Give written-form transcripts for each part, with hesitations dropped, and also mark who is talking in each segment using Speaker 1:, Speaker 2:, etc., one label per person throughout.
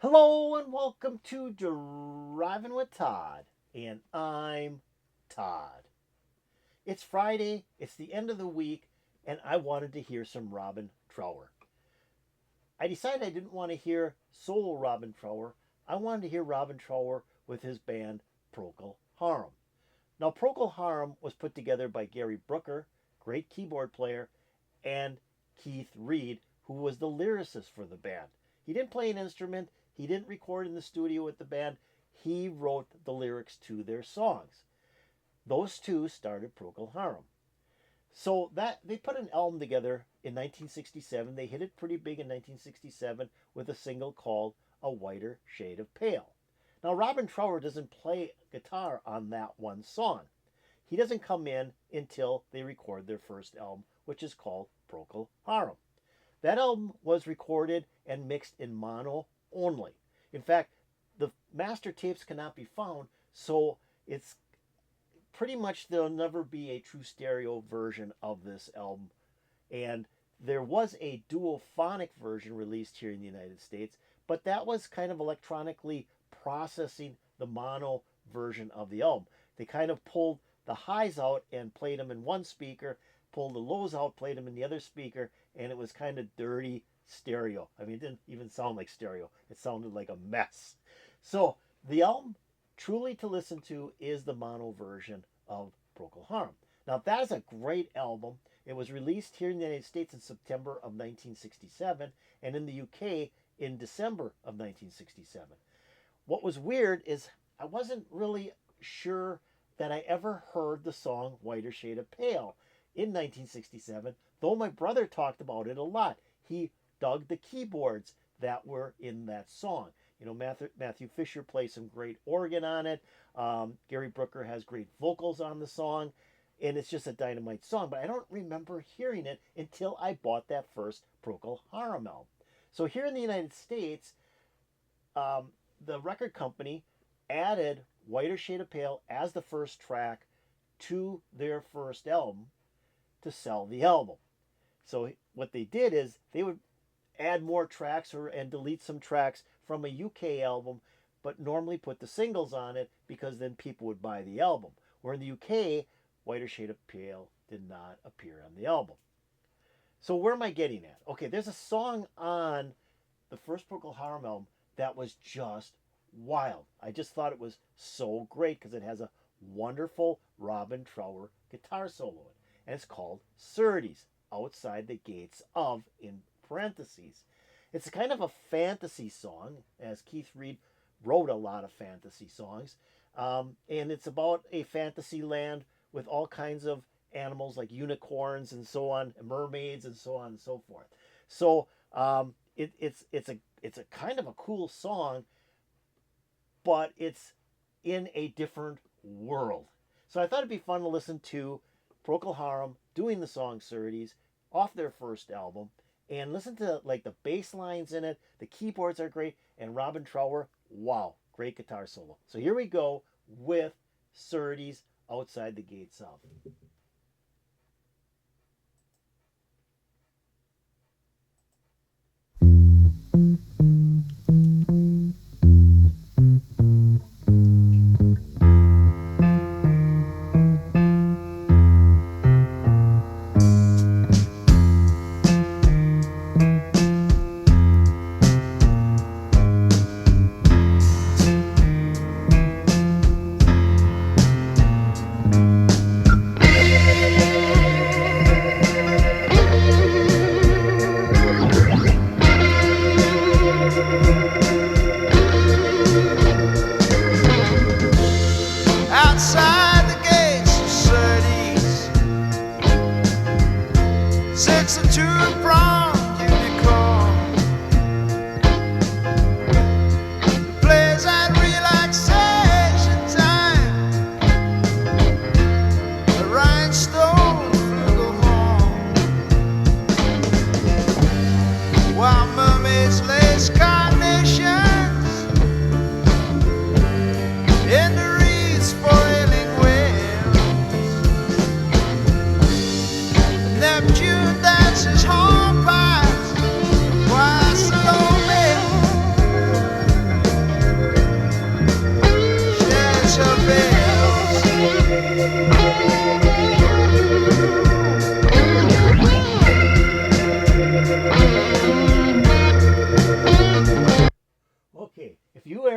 Speaker 1: Hello and welcome to Driving with Todd, and I'm Todd. It's Friday, it's the end of the week, and I wanted to hear some Robin Trower. I decided I didn't want to hear solo Robin Trower. I wanted to hear Robin Trower with his band Procol Harum. Now, Procol Harum was put together by Gary Brooker, great keyboard player, and Keith Reed, who was the lyricist for the band. He didn't play an instrument, he didn't record in the studio with the band, he wrote the lyrics to their songs. Those two started Procol Harum. So that they put an album together in 1967. They hit it pretty big in 1967 with a single called A Whiter Shade of Pale. Now, Robin Trower doesn't play guitar on that one song. He doesn't come in until they record their first album, which is called Procol Harum. That album was recorded and mixed in mono only. In fact, the master tapes cannot be found, so it's pretty much there'll never be a true stereo version of this album. And there was a duophonic version released here in the United States, but that was kind of electronically processing the mono version of the album. They kind of pulled the highs out and played them in one speaker, pulled the lows out, played them in the other speaker, and it was kind of dirty stereo. I mean, it didn't even sound like stereo. It sounded like a mess. So the album truly to listen to is the mono version of Procol Harum. Now, that is a great album. It was released here in the United States in September of 1967 and in the UK in December of 1967. What was weird is I wasn't really sure that I ever heard the song Whiter Shade of Pale in 1967, though my brother talked about it a lot. He dug the keyboards that were in that song. You know, Matthew Fisher plays some great organ on it. Gary Brooker has great vocals on the song, and it's just a dynamite song. But I don't remember hearing it until I bought that first Procol Harum album. So here in the United States, the record company added Whiter Shade of Pale as the first track to their first album to sell the album. So what they did is they would add more tracks and delete some tracks from a UK album, but normally put the singles on it because then people would buy the album. Where in the UK, Whiter Shade of Pale did not appear on the album. So where am I getting at? Okay, there's a song on the first Procol Harum album that was just wild. I just thought it was so great because it has a wonderful Robin Trower guitar solo in it. And it's called Cerdes, Outside the Gates of, in parentheses. It's a kind of a fantasy song, as Keith Reed wrote a lot of fantasy songs. And it's about a fantasy land with all kinds of animals like unicorns and so on, and mermaids and so on and so forth. So it's a kind of a cool song, but it's in a different world. So I thought it'd be fun to listen to Procol Harum doing the song Cerdes off their first album and listen to like the bass lines in it. The keyboards are great, and Robin Trower, wow, great guitar solo. So here we go with Cerdes, Outside the Gates of.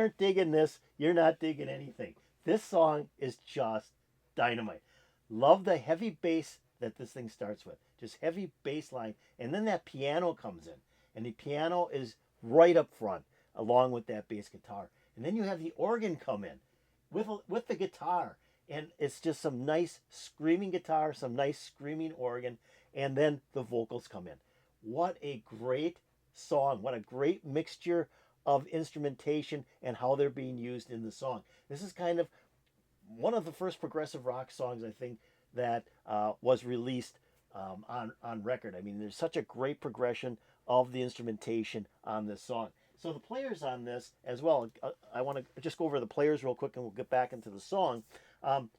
Speaker 1: aren't digging this, you're not digging anything. This song is just dynamite. Love the heavy bass that this thing starts with. Just heavy bass line. And then that piano comes in. And the piano is right up front along with that bass guitar. And then you have the organ come in with the guitar. And it's just some nice screaming guitar, some nice screaming organ. And then the vocals come in. What a great song. What a great mixture of instrumentation and how they're being used in the song. This is kind of one of the first progressive rock songs, I think, that was released on record. I mean, there's such a great progression of the instrumentation on this song. So the players on this as well, I want to just go over the players real quick and we'll get back into the song.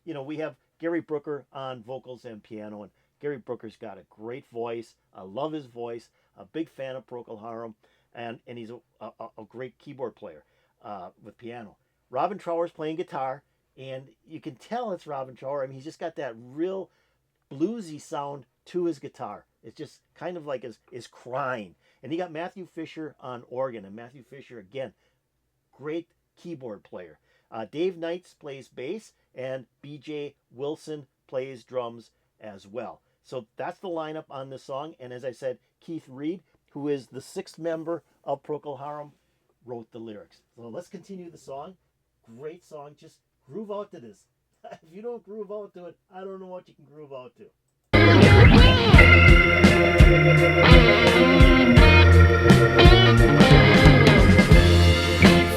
Speaker 1: We have Gary Brooker on vocals and piano, and Gary Brooker's got a great voice. I love his voice. A big fan of Procol Harum, and he's a great keyboard player with piano. Robin Trower's playing guitar, and you can tell it's Robin Trower. I mean, he's just got that real bluesy sound to his guitar. It's just kind of like is crying. And he got Matthew Fisher on organ, and Matthew Fisher, again, great keyboard player. Dave Knights plays bass, and B.J. Wilson plays drums as well. So that's the lineup on this song. And as I said, Keith Reed, who is the sixth member of Procol Harum, wrote the lyrics. So let's continue the song. Great song. Just groove out to this. If you don't groove out to it, I don't know what you can groove out to.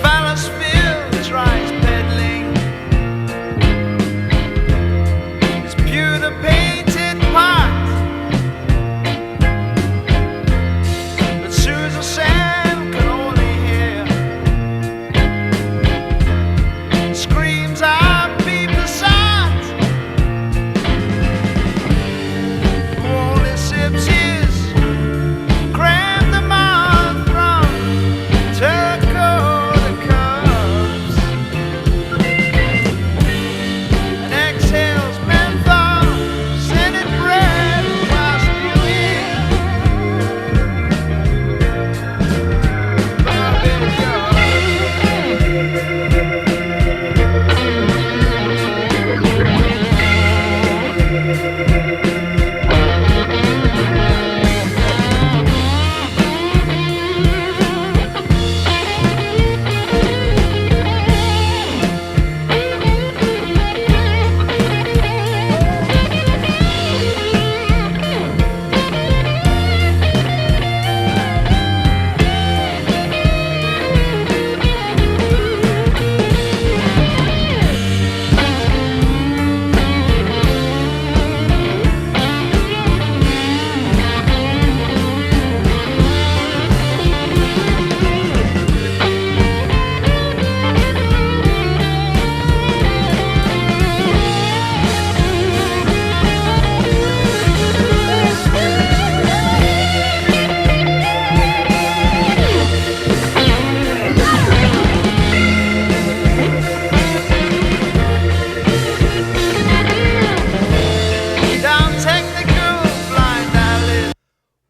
Speaker 2: Fallisville tries peddling his pewter painted pot, but Susan Sam can only hear screams I beat the sight, who only sips his cram the mouth from terracotta cups and exhales menthol scented bread while spewing barbecue.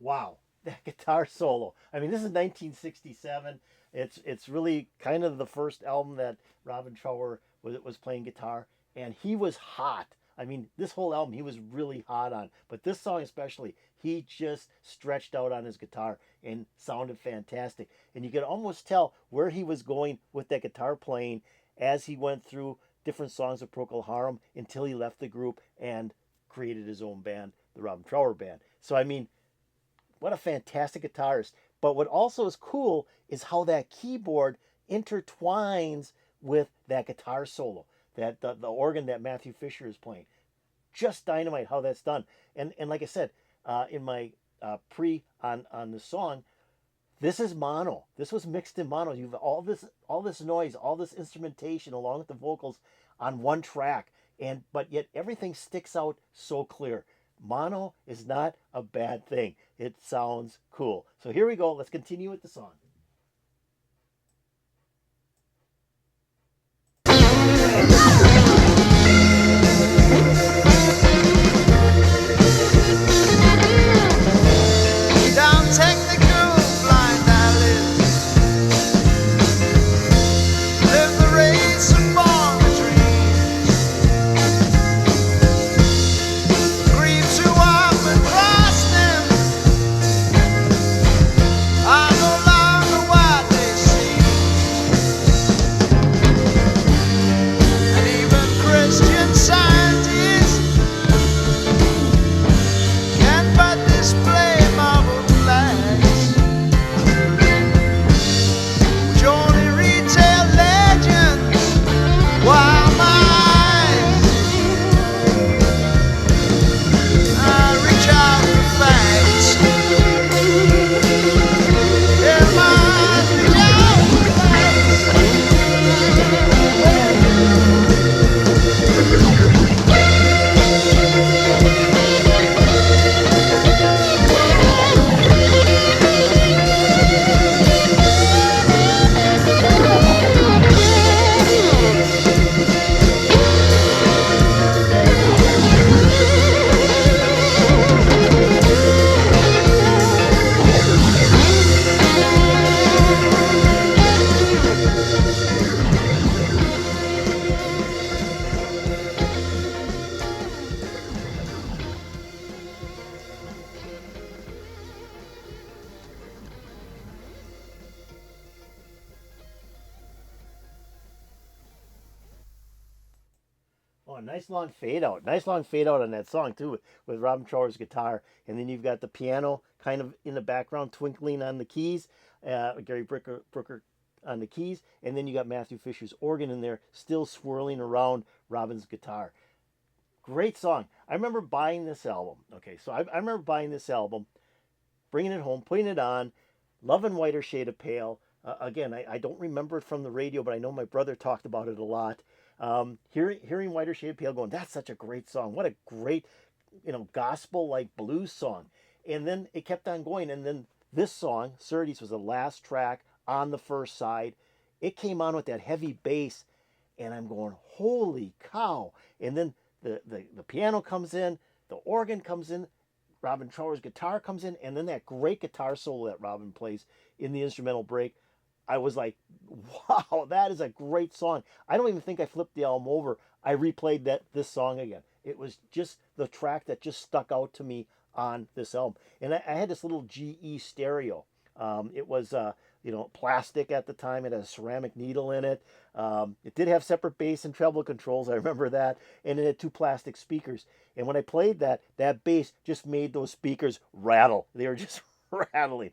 Speaker 1: Wow, that guitar solo. I mean, this is 1967. It's really kind of the first album that Robin Trower was playing guitar, and he was hot. I mean, this whole album he was really hot on, but this song especially, he just stretched out on his guitar and sounded fantastic. And you could almost tell where he was going with that guitar playing as he went through different songs of Procol Harum until he left the group and created his own band, the Robin Trower Band. So, I mean, what a fantastic guitarist. But what also is cool is how that keyboard intertwines with that guitar solo, that the organ that Matthew Fisher is playing. Just dynamite how that's done. And like I said, in my pre on the song, this is mono. This was mixed in mono. You've all this noise, all this instrumentation along with the vocals on one track, but yet everything sticks out so clear. Mono is not a bad thing. It sounds cool. So here we go. Let's continue with the song.
Speaker 2: Down technical blind eyelids
Speaker 1: Oh, a nice long fade out. Nice long fade out on that song too, with Robin Trower's guitar, and then you've got the piano kind of in the background twinkling on the keys. Gary Brooker on the keys, and then you got Matthew Fisher's organ in there, still swirling around Robin's guitar. Great song. I remember buying this album. Okay, so I remember buying this album, bringing it home, putting it on, loving Whiter Shade of Pale. Again, I don't remember it from the radio, but I know my brother talked about it a lot. Hearing Whiter Shade of Pale going, that's such a great song. What a great, gospel like blues song. And then it kept on going. And then this song, Cerdes, was the last track on the first side. It came on with that heavy bass, and I'm going, holy cow. And then the piano comes in, the organ comes in, Robin Trower's guitar comes in, and then that great guitar solo that Robin plays in the instrumental break. I was like, wow, that is a great song. I don't even think I flipped the album over. I replayed this song again. It was just the track that just stuck out to me on this album. And I had this little GE stereo. It was plastic at the time. It had a ceramic needle in it. It did have separate bass and treble controls. I remember that. And it had two plastic speakers. And when I played that bass just made those speakers rattle. They were just rattling.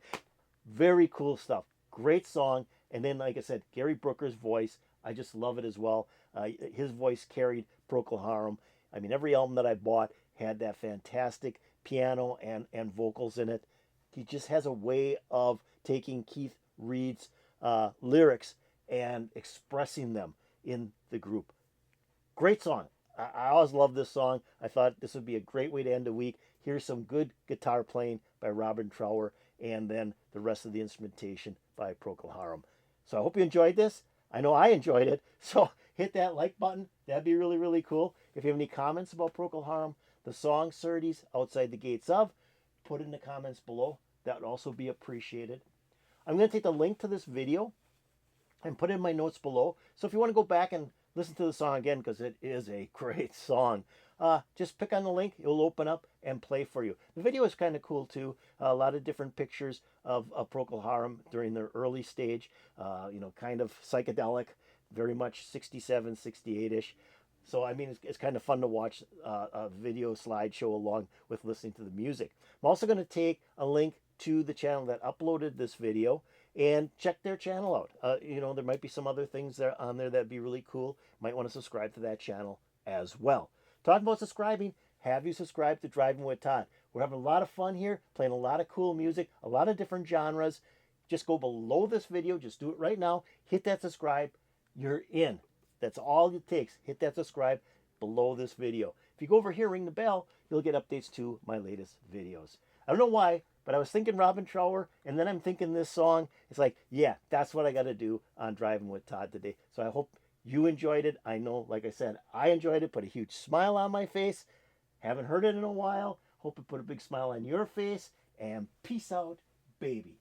Speaker 1: Very cool stuff. Great song. And then, like I said, Gary Brooker's voice, I just love it as well. His voice carried Procol Harum. I mean, every album that I bought had that fantastic piano and vocals in it. He just has a way of taking Keith Reid's lyrics and expressing them in the group. Great song. I always love this song. I thought this would be a great way to end the week. Here's some good guitar playing by Robin Trower, and then the rest of the instrumentation by Procol Harum. So I hope you enjoyed this. I know I enjoyed it. So hit that like button. That'd be really, really cool. If you have any comments about Procol Harum, the song Cerdes, Outside the Gates of, put it in the comments below. That would also be appreciated. I'm going to take the link to this video and put it in my notes below. So if you want to go back and listen to the song again, because it is a great song, just pick on the link. It'll open up and play for you. The video is kind of cool too. A lot of different pictures of Procol Harum during their early stage. Kind of psychedelic, very much 67, 68-ish. So, I mean, it's kind of fun to watch a video slideshow along with listening to the music. I'm also going to take a link to the channel that uploaded this video and check their channel out. There might be some other things there on there that'd be really cool. Might want to subscribe to that channel as well. Talking about subscribing, have you subscribed to Driving with Todd? We're having a lot of fun here, playing a lot of cool music, a lot of different genres. Just go below this video. Just do it right now. Hit that subscribe. You're in. That's all it takes. Hit that subscribe below this video. If you go over here, ring the bell, you'll get updates to my latest videos. I don't know why, but I was thinking Robin Trower, and then I'm thinking this song. It's like, yeah, that's what I got to do on Driving with Todd today. So I hope you enjoyed it. I know, like I said, I enjoyed it. Put a huge smile on my face. Haven't heard it in a while. Hope it put a big smile on your face. And peace out, baby.